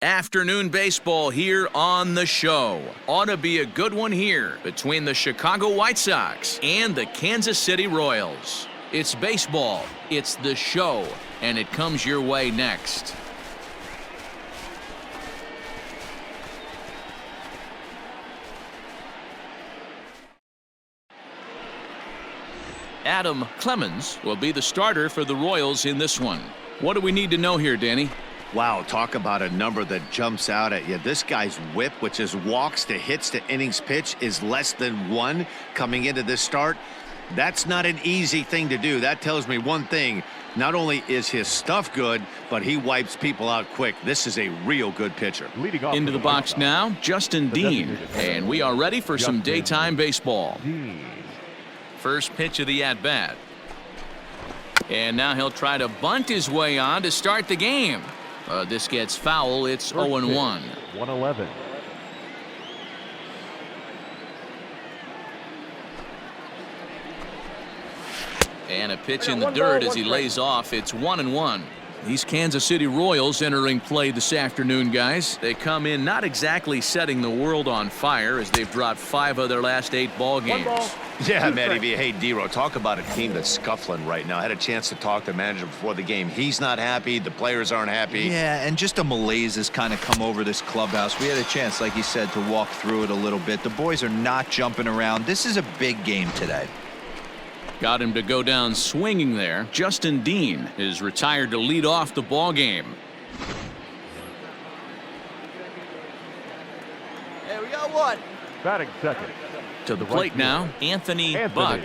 Afternoon baseball here on the show. Ought to be a good one here between the Chicago White Sox and the Kansas City Royals. It's baseball, it's the show, and it comes your way next. Adam Clemens will be the starter for the Royals in this one. What do we need to know here, Danny? Wow, talk about a number that jumps out at you. This guy's whip, which is walks to hits to innings pitch, is less than 1 coming into this start. That's not an easy thing to do. That tells me one thing. Not only is his stuff good, but he wipes people out quick. This is a real good pitcher. Into the box now, Justin Dean. And we are ready for some daytime baseball. First pitch of the at-bat. And now he'll try to bunt his way on to start the game. This gets foul. It's 0-1. 1-11. And a pitch in the dirt as he lays off. It's 1-1. These Kansas City Royals entering play this afternoon, guys. They come in not exactly setting the world on fire as they've dropped 5 of their last 8 ball games. Yeah, Matty. Hey, D-Row, talk about a team that's scuffling right now. I had a chance to talk to the manager before the game. He's not happy. The players aren't happy. Yeah, and just a malaise has kind of come over this clubhouse. We had a chance, like you said, to walk through it a little bit. The boys are not jumping around. This is a big game today. Got him to go down swinging there. Justin Dean is retired to lead off the ball game. Hey, we got one. Batting second. To the plate now, Anthony Buck.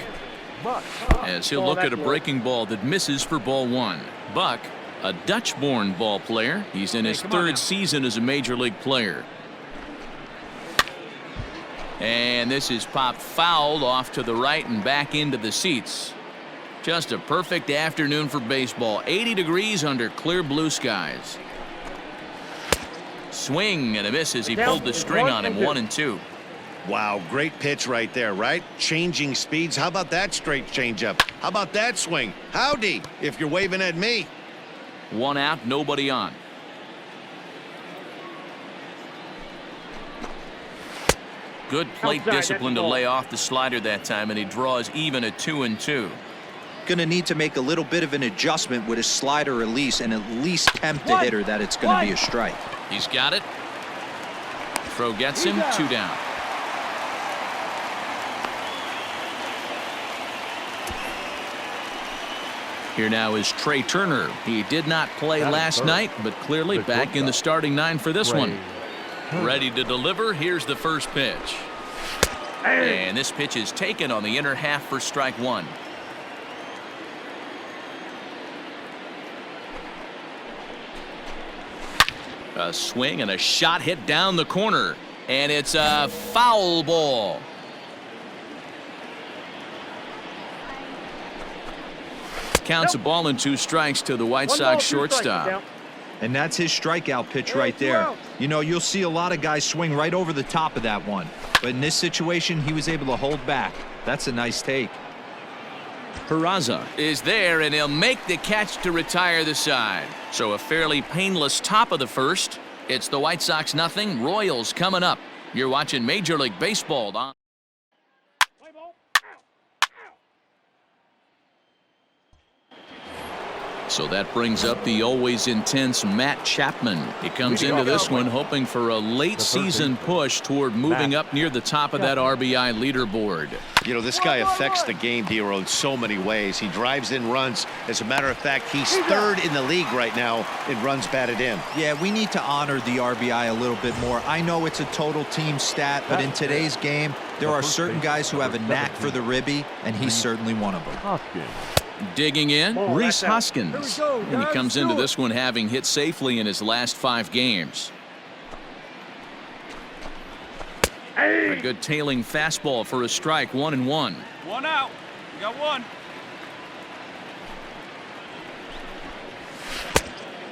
As he'll look at a breaking ball that misses for ball 1. Buck, a Dutch-born ball player. He's in his 3rd season as a major league player. And this is popped fouled off to the right and back into the seats. Just a perfect afternoon for baseball. 80 degrees under clear blue skies. Swing and a miss as he pulled the string on him. 1-2. Wow, great pitch right there, right? Changing speeds. How about that straight changeup? How about that swing? Howdy, if you're waving at me. 1 out, nobody on. Good plate discipline to lay off the slider that time, and he draws even at 2-2. Going to need to make a little bit of an adjustment with his slider release and at least tempt the hitter that it's going to be a strike. He's got it. Throw gets him. 2 down. Here now is Trey Turner. He did not play last night, but clearly back in the starting 9 for this one. Ready to deliver. Here's the first pitch. And this pitch is taken on the inner half for strike 1. A swing and a shot hit down the corner. And it's a foul ball. Counts a ball and 2 strikes to the White Sox shortstop. And that's his strikeout pitch right there. You know, you'll see a lot of guys swing right over the top of that one. But in this situation, he was able to hold back. That's a nice take. Peraza is there, and he'll make the catch to retire the side. So a fairly painless top of the first. It's the White Sox 0, Royals coming up. You're watching Major League Baseball. So that brings up the always intense Matt Chapman. He comes into this one hoping for a late season push toward moving up near the top of that RBI leaderboard. You know, this guy affects the game, D-Row, in so many ways. He drives in runs. As a matter of fact, he's 3rd in the league right now in runs batted in. Yeah, we need to honor the RBI a little bit more. I know it's a total team stat, but in today's game, there are certain guys who have a knack for the ribby, and he's certainly one of them. Digging in, Ball, Reese that's out. Hoskins. Here we go, And he guys, comes let's into do it. this one having hit safely in his last 5 games. A good tailing fastball for a strike, 1-1. 1 out. You got 1.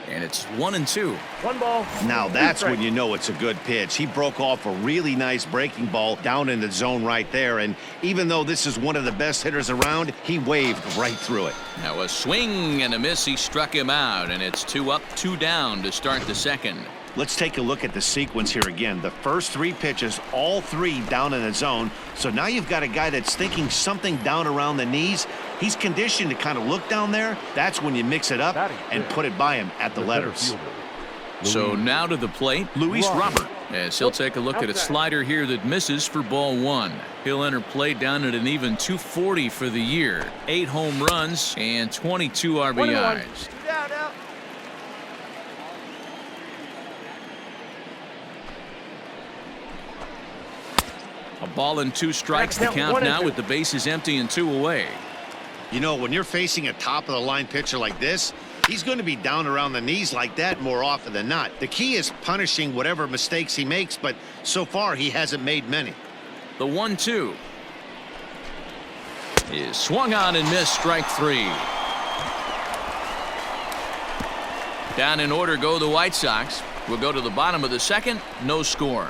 And it's 1-2. 1 ball. Now Two that's strikes. when you know it's a good pitch. He broke off a really nice breaking ball down in the zone right there. And even though this is one of the best hitters around, he waved right through it. Now a swing and a miss. He struck him out, and it's 2 up, 2 down to start the second. Let's take a look at the sequence here again. The first 3 pitches, all 3 down in the zone. So now you've got a guy that's thinking something down around the knees. He's conditioned to kind of look down there. That's when you mix it up and put it by him at the letters. So now to the plate, Luis Robert, as he'll take a look at a slider here that misses for ball 1. He'll enter play down at an even 240 for the year. 8 home runs and 22 RBIs. A ball and 2 strikes to count now with the bases empty and 2 away. You know, when you're facing a top-of-the-line pitcher like this, he's going to be down around the knees like that more often than not. The key is punishing whatever mistakes he makes, but so far he hasn't made many. The 1-2 is swung on and missed, strike 3. Down in order go the White Sox. We'll go to the bottom of the second, no score.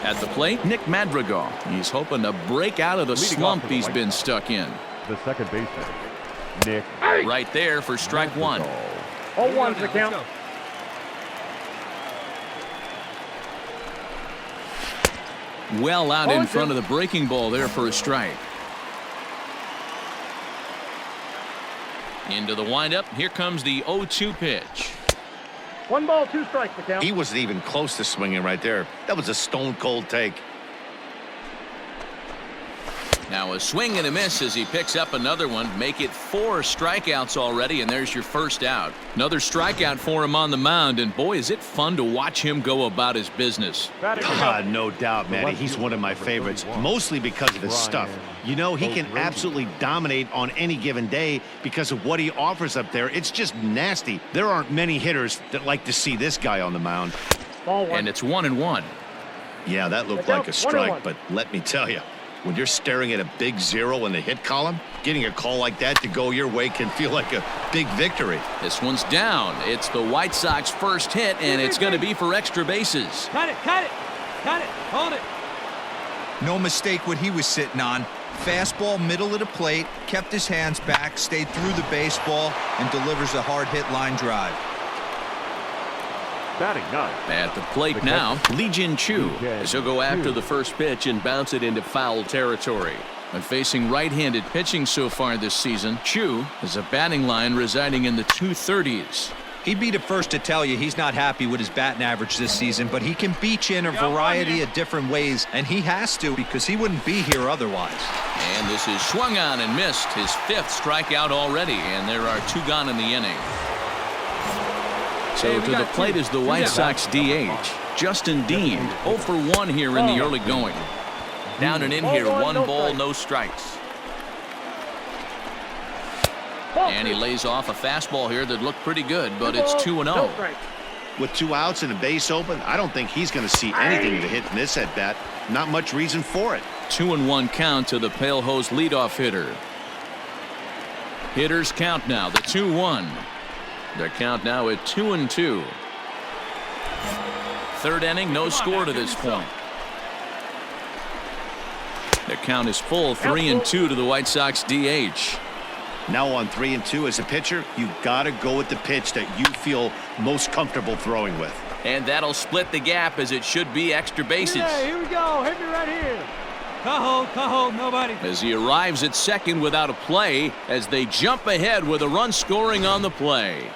At the plate, Nick Madrigal. He's hoping to break out of the Leading slump off for the he's White been Sox. stuck in. The second baseman, Nick. Right there for strike 1. 0-1's the count. Well out in front of the breaking ball there for a strike. Into the windup. Here comes the 0-2 pitch. 1 ball, 2 strikes the count. He wasn't even close to swinging right there. That was a stone-cold take. Now a swing and a miss as he picks up another one. Make it 4 strikeouts already, and there's your first out. Another strikeout for him on the mound, and boy, is it fun to watch him go about his business. God, no doubt, Matty. He's one of my favorites, mostly because of his stuff. You know, he can absolutely dominate on any given day because of what he offers up there. It's just nasty. There aren't many hitters that like to see this guy on the mound. Ball 1. And it's 1-1. Yeah, that looked like a strike, but let me tell you, when you're staring at a big 0 in the hit column, getting a call like that to go your way can feel like a big victory. This one's down. It's the White Sox first hit, and it's going to be for extra bases. Cut it. Hold it. No mistake what he was sitting on. Fastball middle of the plate, kept his hands back, stayed through the baseball, and delivers a hard hit line drive. Batting 9. At the plate now, Lee Jin Chu, as he'll go after the first pitch and bounce it into foul territory. When facing right-handed pitching so far this season, Chu has a batting line residing in the 230s. He'd be the first to tell you he's not happy with his batting average this season, but he can beat you in a variety of different ways, and he has to because he wouldn't be here otherwise. And this is swung on and missed, his 5th strikeout already, and there are 2 gone in the inning. So to the plate is the White Sox DH, Justin Dean, 0 for 1 here in the early going. Down and in here, 1 ball, no strikes. And he lays off a fastball here that looked pretty good, but it's 2-0. With 2 outs and a base open, I don't think he's going to see anything to hit in this at-bat. Not much reason for it. 2-1 count to the Pale Hose leadoff hitter. Hitters count now, the 2-1. Their count now at 2-2. Third inning, no score to this point. Their count is full, 3-2 to the White Sox DH. Now on 3-2 as a pitcher, you got to go with the pitch that you feel most comfortable throwing with. And that'll split the gap as it should be extra bases. Yeah, here we go. Hit me right here. Cajo, nobody. As he arrives at second without a play as they jump ahead with a run scoring on the play.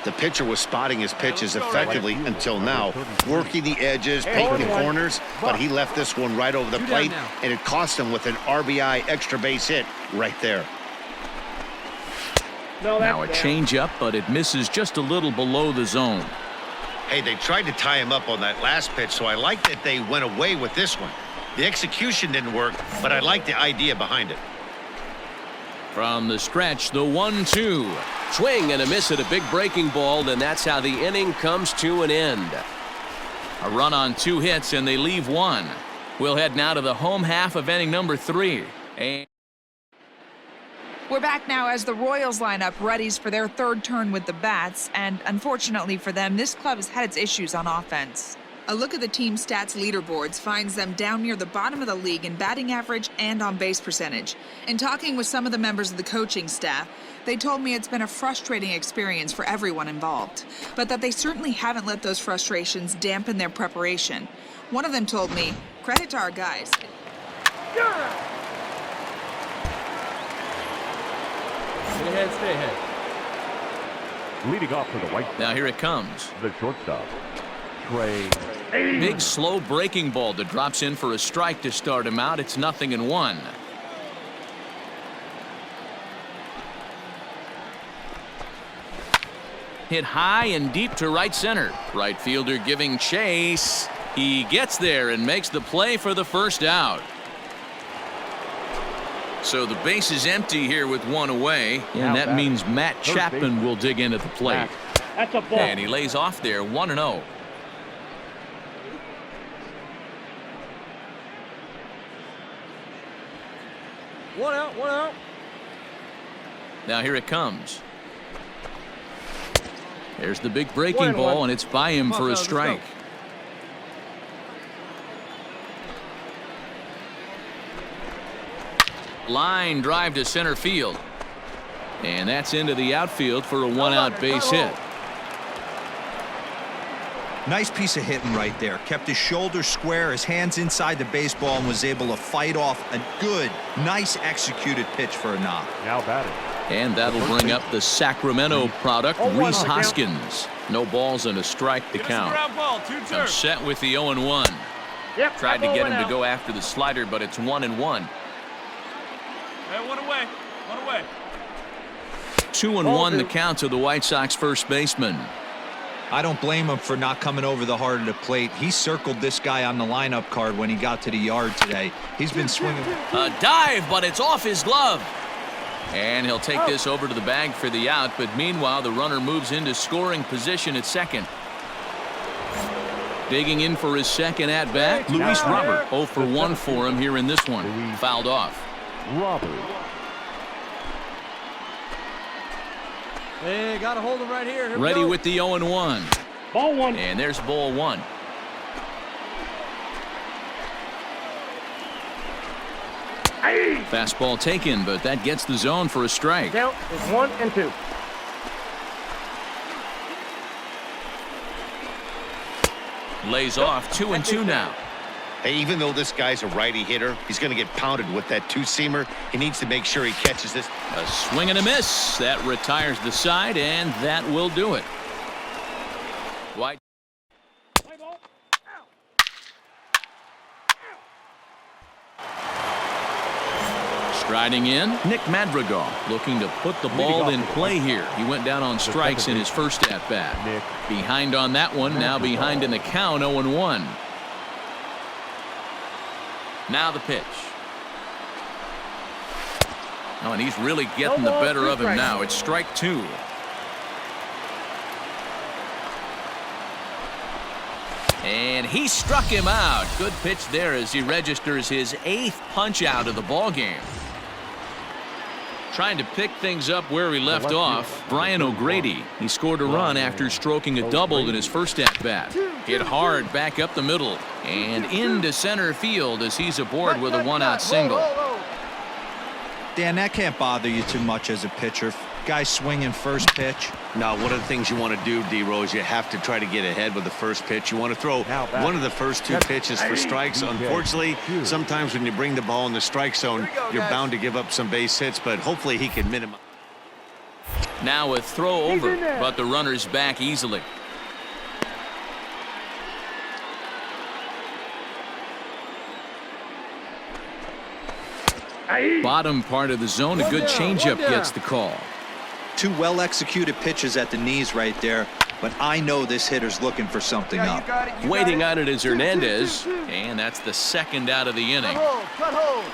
The pitcher was spotting his pitches effectively until now, working the edges, painting the corners, but he left this one right over the plate, and it cost him with an RBI extra base hit right there. Now a changeup, but it misses just a little below the zone. Hey, they tried to tie him up on that last pitch, so I like that they went away with this one. The execution didn't work, but I like the idea behind it. From the stretch, the 1-2. Swing and a miss at a big breaking ball, and that's how the inning comes to an end. A run on 2 hits, and they leave 1. We'll head now to the home half of inning number 3. And we're back now as the Royals line up readies for their third turn with the bats, and unfortunately for them, this club has had its issues on offense. A look at the team stats leaderboards finds them down near the bottom of the league in batting average and on base percentage. In talking with some of the members of the coaching staff, they told me it's been a frustrating experience for everyone involved, but that they certainly haven't let those frustrations dampen their preparation. One of them told me, "Credit to our guys." Stay ahead, stay ahead. Leading off for the White now here it comes. the shortstop, Trey. Big slow breaking ball that drops in for a strike to start him out. It's 0-1. Hit high and deep to right center. Right fielder giving chase. He gets there and makes the play for the first out. So the base is empty here with 1 away, and that means Matt Chapman will dig in at the plate. That's a ball. And he lays off there 1-0. One out. Now here it comes. There's the big breaking ball, and it's by him for a strike. Line drive to center field. And that's into the outfield for a 1-out base hit. Nice piece of hitting right there. Kept his shoulders square, his hands inside the baseball, and was able to fight off a good, nice executed pitch for a knock. Now batting. And that'll bring up the Sacramento product, 0-1 Rhys on the count. Hoskins. No balls and a strike to Give us a count. ground ball, 2 I'm turns. set with the 0-1. Yep. Tried to that get ball him to went go after the slider, but it's 1-1. Hey, one away. 2-1 the count to the White Sox first baseman. I don't blame him for not coming over the heart of the plate. He circled this guy on the lineup card when he got to the yard today. He's been swinging. A dive, but it's off his glove. And he'll take this over to the bag for the out, but meanwhile the runner moves into scoring position at second. Digging in for his second at bat, Luis Robert. 0 for 1 for him here in this one. Fouled off. Robert. Hey, got to hold him right here. Here we Ready go. with the 0-1. Ball 1. And there's ball 1. Fastball taken, but that gets the zone for a strike. Count is 1-2. Lays off 2-2 now. Hey, even though this guy's a righty hitter, he's going to get pounded with that 2-seamer. He needs to make sure he catches this. A swing and a miss. That retires the side, and that will do it. White. Striding in, Nick Madrigal looking to put the ball in play here. He went down on strikes in his first at-bat. Behind on that one, now behind in the count, 0-1. Now the pitch. Oh, and he's really getting the better of him now. It's strike 2. And he struck him out. Good pitch there as he registers his 8th punch out of the ball game. Trying to pick things up where he left off, Brian O'Grady. He scored a run after stroking a double in his first at-bat. Hit hard back up the middle and into center field as he's aboard with a 1-out single. Dan, that can't bother you too much as a pitcher. Guy swinging first pitch. Now, one of the things you want to do, D-Rose, you have to try to get ahead with the first pitch. You want to throw one of the first 2 pitches for strikes. Unfortunately, sometimes when you bring the ball in the strike zone, you're bound to give up some base hits, but hopefully he can minimize. Now a throw over, but the runner's back easily. Bottom part of the zone, a good changeup gets the call. 2 well-executed pitches at the knees right there. but I know this hitter's looking for something up. Waiting on it is Hernandez. And that's the second out of the inning. Cut hold.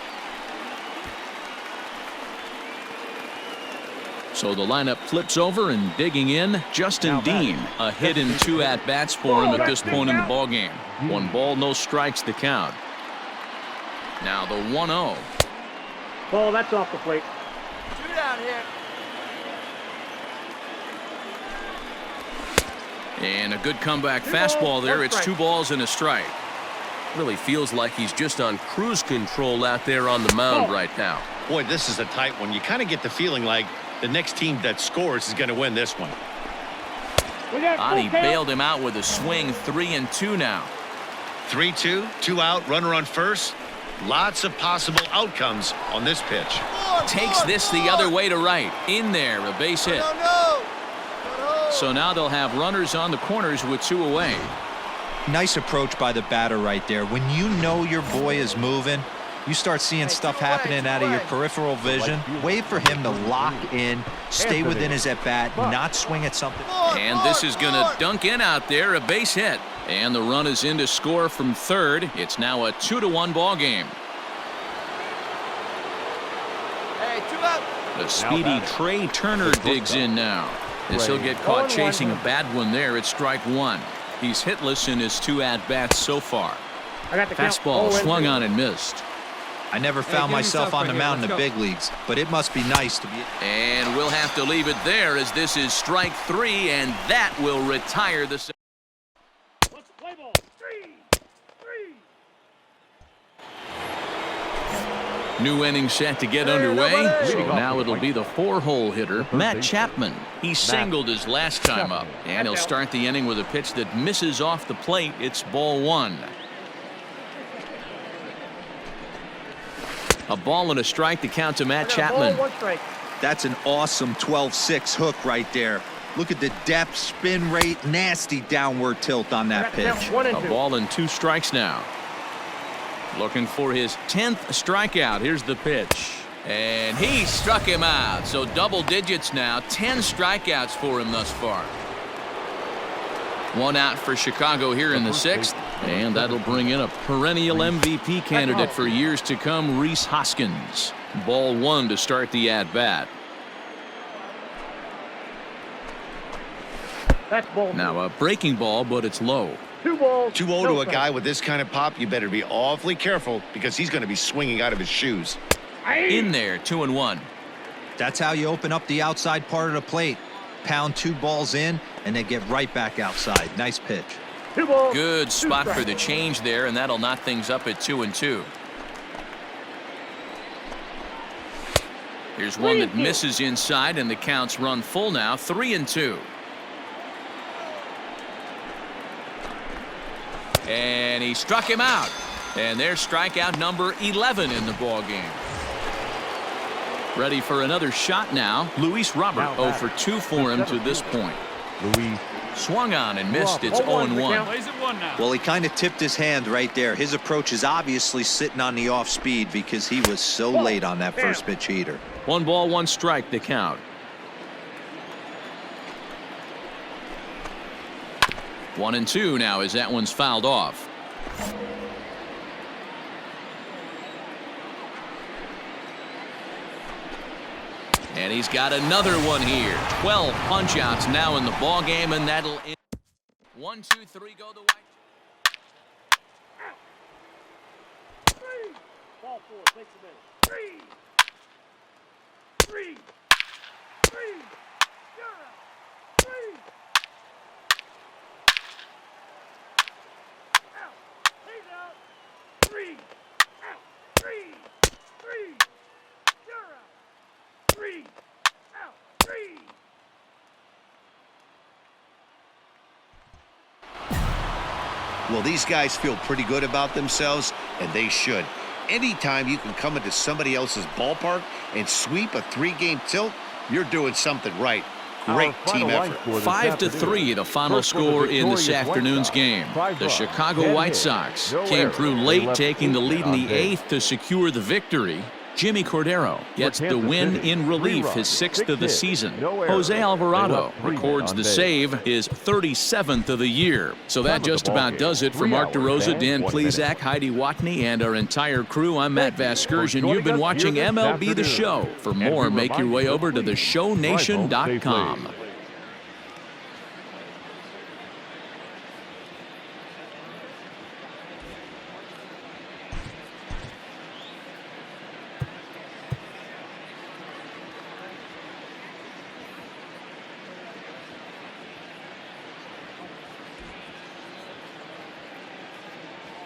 So the lineup flips over and digging in, Justin Dean. A hit and 2 at-bats for him at this point in the ballgame. 1 ball, no strikes the count. Now the 1-0. Ball, that's off the plate. 2 down here. And a good comeback fastball there. It's 2 balls and a strike. Really feels like he's just on cruise control out there on the mound right now. Boy, this is a tight one. You kind of get the feeling like the next team that scores is going to win this one. He bailed him out with a swing. 3-2 now. 3-2, 2 out, runner on first. Lots of possible outcomes on this pitch. Takes this the other way to right. In there, a base hit. So now they'll have runners on the corners with 2 away. Nice approach by the batter right there. When you know your boy is moving, you start seeing stuff happening out of your peripheral vision. Wait for him to lock in, stay within his at-bat, not swing at something. And this is going to dunk in out there, a base hit. And the run is in to score from third. It's now a 2-1 ball game. Hey, 2 out. The speedy Trey Turner digs in now. As he'll get caught chasing a bad one there at strike 1. He's hitless in his 2 at-bats so far. Fastball swung on and missed. I never found myself on the mound in the big leagues, but it must be nice to be. And we'll have to leave it there as this is strike 3, and that will retire the. New inning set to get underway. So now it'll be the 4-hole hitter, Matt Chapman. He singled his last time up, and he'll start the inning with a pitch that misses off the plate. It's ball 1. A ball and a strike to count to Matt Chapman. That's an awesome 12-6 hook right there. Look at the depth, spin rate, nasty downward tilt on that pitch. A ball and 2 strikes now. Looking for his 10th strikeout. Here's the pitch. And he struck him out. So double digits now. 10 strikeouts for him thus far. 1 out for Chicago here in the 6th. And that'll bring in a perennial MVP candidate for years to come, Rhys Hoskins. Ball 1 to start the at-bat. Now a breaking ball, but it's low. 2-0 to a guy with this kind of pop, you better be awfully careful because he's going to be swinging out of his shoes. In there, 2-1. That's how you open up the outside part of the plate. Pound 2 balls in and then get right back outside. Nice pitch. Good spot for the change there, and that'll knock things up at 2-2. Here's one that misses inside, and the count's run full now. 3-2. And he struck him out. And there's strikeout number 11 in the ball game. Ready for another shot now. Luis Robert 0 for 2 for him to this point. Swung on and missed. It's 0-1. Well, he kind of tipped his hand right there. His approach is obviously sitting on the off speed because he was so late on that first pitch heater. 1 ball, 1 strike, the count. 1-2 now as that one's fouled off. And he's got another one here. 12 punch outs now in the ball game, and that'll end. 1, 2, 3 go the White. Ball 4 takes a minute. 3. Well, these guys feel pretty good about themselves, and they should. Anytime you can come into somebody else's ballpark and sweep a 3-game tilt, you're doing something right. Great team effort. 5-3, the final score in this afternoon's game. The Chicago White Sox came through late, taking the lead in the 8th to secure the victory. Jimmy Cordero gets the win in relief, his 6th of the season. Jose Alvarado records the save, his 37th of the year. So that just about does it for Mark DeRosa, Dan Plesac, Heidi Watney, and our entire crew. I'm Matt Vasgersian. You've been watching MLB The Show. For more, make your way over to theshownation.com.